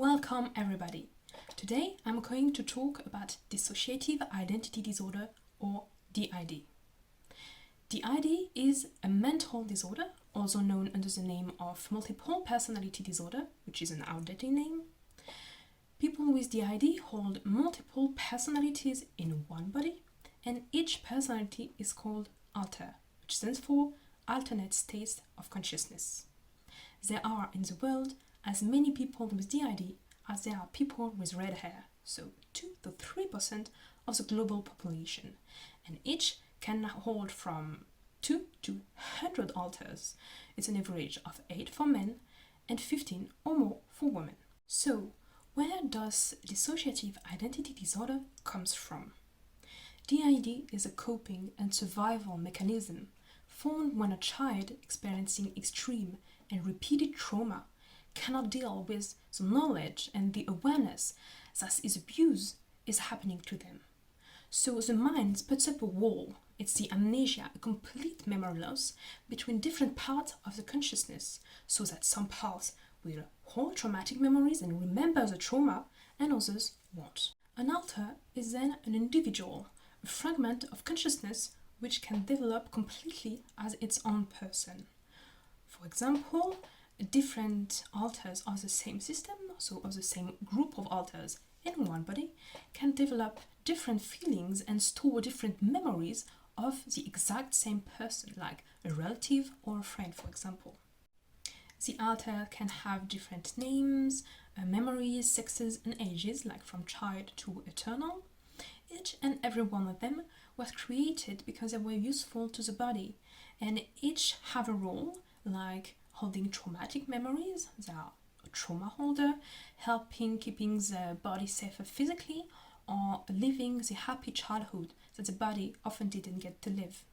Welcome everybody. Today I'm going to talk about Dissociative Identity Disorder or DID. DID is a mental disorder, also known under the name of multiple personality disorder, which is an outdated name. People with DID hold multiple personalities in one body, and each personality is called alter, which stands for alternate states of consciousness. There are in the world as many people with DID as there are people with red hair, so 2 to 3% of the global population, and each can hold from 2 to 100 alters. It's an average of 8 for men and 15 or more for women. So, where does dissociative identity disorder comes from? DID is a coping and survival mechanism formed when a child experiencing extreme and repeated trauma cannot deal with the knowledge and the awareness that his abuse is happening to them. So the mind puts up a wall. It's the amnesia, a complete memory loss between different parts of the consciousness, so that some parts will hold traumatic memories and remember the trauma, and others won't. An alter is then an individual, a fragment of consciousness which can develop completely as its own person. For example, different alters of the same system, so of the same group of alters in one body, can develop different feelings and store different memories of the exact same person, like a relative or a friend, for example. The alter can have different names, memories, sexes, and ages, like from child to eternal. Each and every one of them was created because they were useful to the body, and each have a role, like holding traumatic memories. They are a trauma holder, helping keeping the body safer physically, or living the happy childhood that the body often didn't get to live.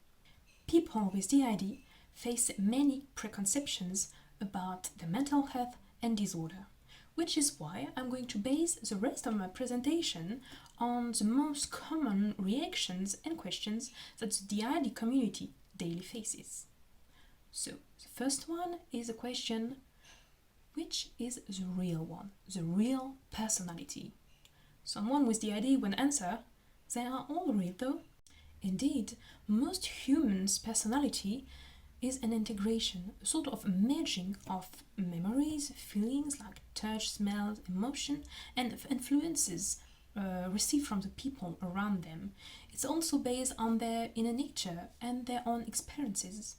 People with DID face many preconceptions about their mental health and disorder, which is why I'm going to base the rest of my presentation on the most common reactions and questions that the DID community daily faces. So, the first one is a question: which is the real one, the real personality? Someone with DID will answer, they are all real though. Indeed, most humans' personality is an integration, a sort of merging of memories, feelings like touch, smells, emotion, and influences received from the people around them. It's also based on their inner nature and their own experiences.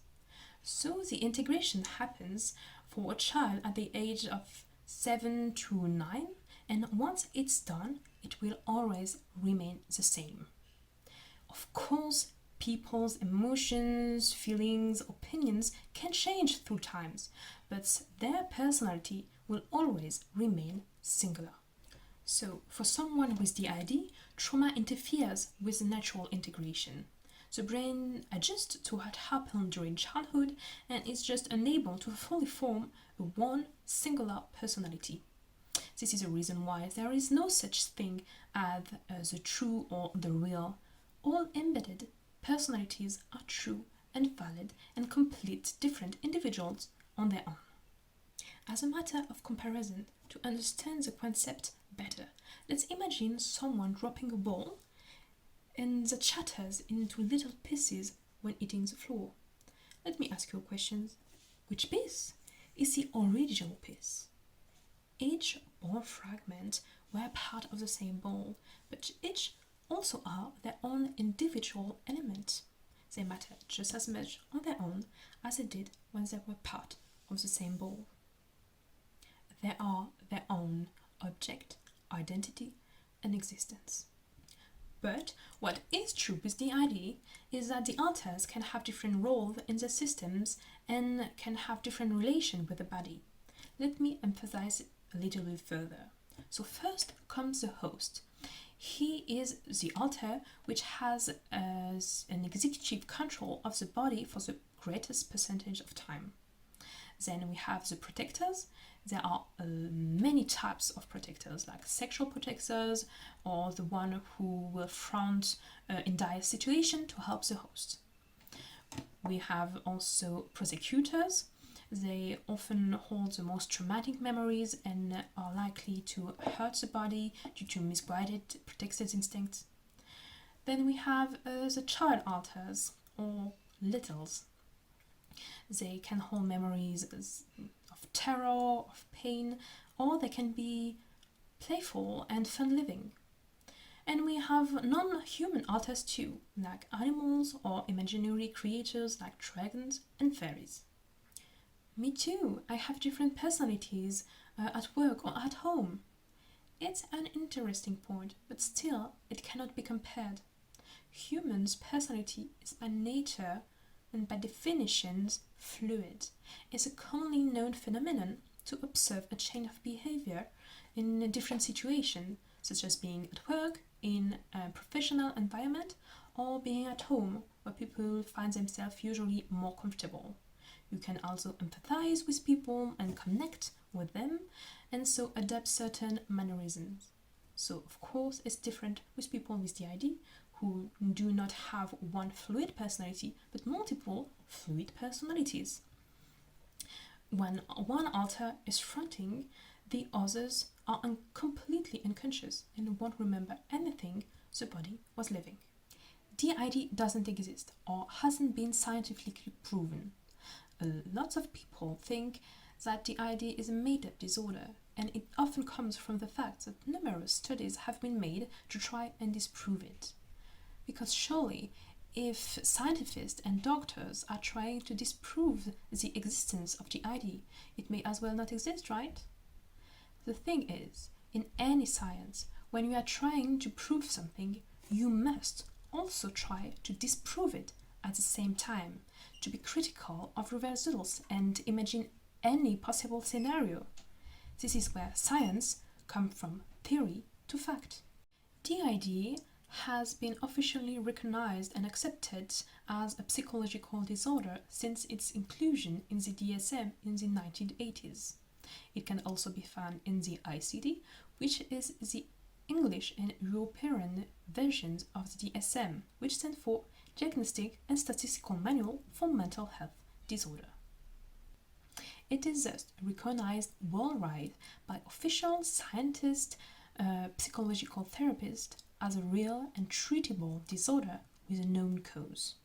So the integration happens for a child at the age of 7 to 9, and once it's done, it will always remain the same. Of course, people's emotions, feelings, opinions can change through times, but their personality will always remain singular. So, for someone with DID, trauma interferes with the natural integration. The brain adjusts to what happened during childhood and is just unable to fully form one singular personality. This is a reason why there is no such thing as the true or the real. All embedded personalities are true and valid and complete different individuals on their own. As a matter of comparison, to understand the concept better, let's imagine someone dropping a ball and that shatters into little pieces when hitting the floor. Let me ask you a question. Which piece is the original piece? Each ball fragment were part of the same ball, but each also are their own individual element. They matter just as much on their own as they did when they were part of the same ball. They are their own object, identity, and existence. But what is true with DID is that the alters can have different roles in the systems and can have different relation with the body. Let me emphasize a little bit further. So first comes the host. He is the alter which has an executive control of the body for the greatest percentage of time. Then we have the protectors. There are many types of protectors, like sexual protectors, or the one who will front in dire situation to help the host. We have also prosecutors. They often hold the most traumatic memories and are likely to hurt the body due to misguided protective instincts. Then we have the child alters, or littles. They can hold memories of terror, of pain, or they can be playful and fun living. And we have non-human alters too, like animals or imaginary creatures like dragons and fairies. Me too, I have different personalities at work or at home. It's an interesting point, but still it cannot be compared. Humans' personality is by nature and by definition fluid. It's a commonly known phenomenon to observe a chain of behavior in a different situation, such as being at work, in a professional environment, or being at home, where people find themselves usually more comfortable. You can also empathize with people and connect with them, and so adopt certain mannerisms. So, of course, it's different with people with DID who do not have one fluid personality, but multiple fluid personalities. When one alter is fronting, the others are completely unconscious and won't remember anything the body was living. DID doesn't exist or hasn't been scientifically proven. Lots of people think that DID is a made-up disorder, and it often comes from the fact that numerous studies have been made to try and disprove it. Because surely, if scientists and doctors are trying to disprove the existence of DID, it may as well not exist, right? The thing is, in any science, when you are trying to prove something, you must also try to disprove it at the same time, to be critical of results and imagine any possible scenario. This is where science comes from theory to fact. DID has been officially recognized and accepted as a psychological disorder since its inclusion in the DSM in the 1980s. It can also be found in the ICD, which is the English and European versions of the DSM, which stands for Diagnostic and Statistical Manual for Mental Health Disorder. It is thus recognized worldwide by official scientists, psychological therapists, as a real and treatable disorder with a known cause.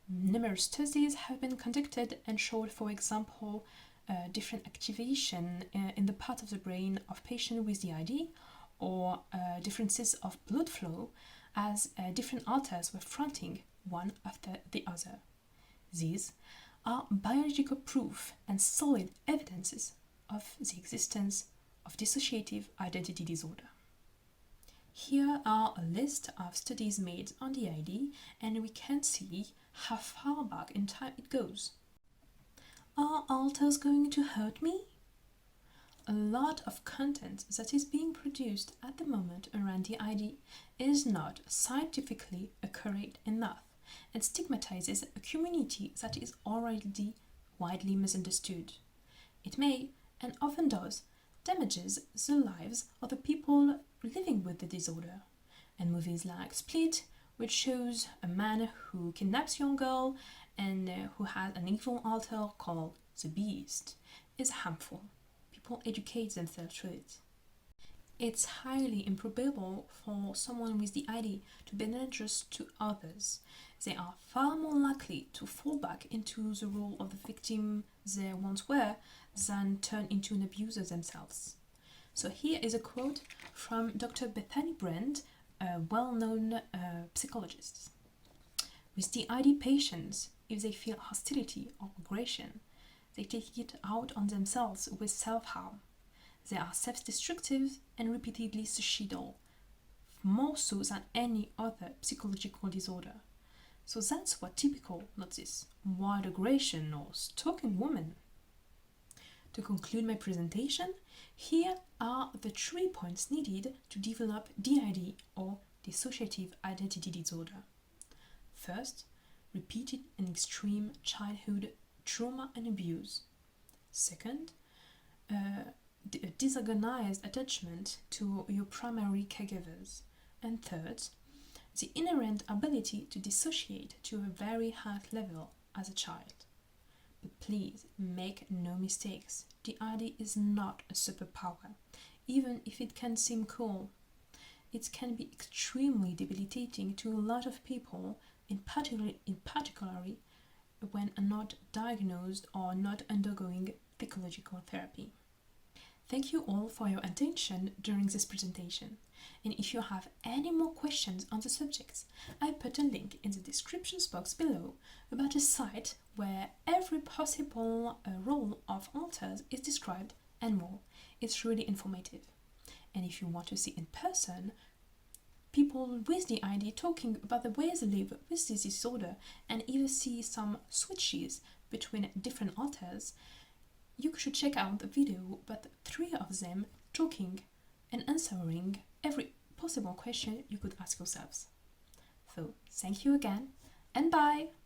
Numerous studies have been conducted and showed, for example, different activation in the part of the brain of patients with DID, or differences of blood flow as different alters were fronting one after the other. These are biological proof and solid evidences of the existence of dissociative identity disorder. Here are a list of studies made on DID, and we can see how far back in time it goes. Are alters going to hurt me? A lot of content that is being produced at the moment around DID is not scientifically accurate enough and stigmatizes a community that is already widely misunderstood. It may, and often does, damages the lives of the people living with the disorder. And movies like Split, which shows a man who kidnaps a young girl and who has an evil alter called the Beast, is harmful. People educate themselves through it. It's highly improbable for someone with DID to be dangerous to others. They are far more likely to fall back into the role of the victim they once were than turn into an abuser themselves. So here is a quote from Dr. Bethany Brand, a well-known psychologist. With DID patients, if they feel hostility or aggression, they take it out on themselves with self-harm. They are self-destructive and repeatedly suicidal, more so than any other psychological disorder. So that's what typical, not this wild aggression or stalking woman. To conclude my presentation, here are the 3 points needed to develop DID or Dissociative Identity Disorder. First, repeated and extreme childhood trauma and abuse. Second, disorganized attachment to your primary caregivers. And third, the inherent ability to dissociate to a very high level as a child. But please make no mistakes. DID is not a superpower, even if it can seem cool. It can be extremely debilitating to a lot of people, in particular when not diagnosed or not undergoing psychological therapy. Thank you all for your attention during this presentation. And if you have any more questions on the subjects, I put a link in the description box below about a site where every possible role of alters is described and more. It's really informative. And if you want to see in person people with DID talking about the ways they live with this disorder and even see some switches between different alters, you should check out the video about 3 of them talking and answering every possible question you could ask yourselves. So, thank you again, and bye!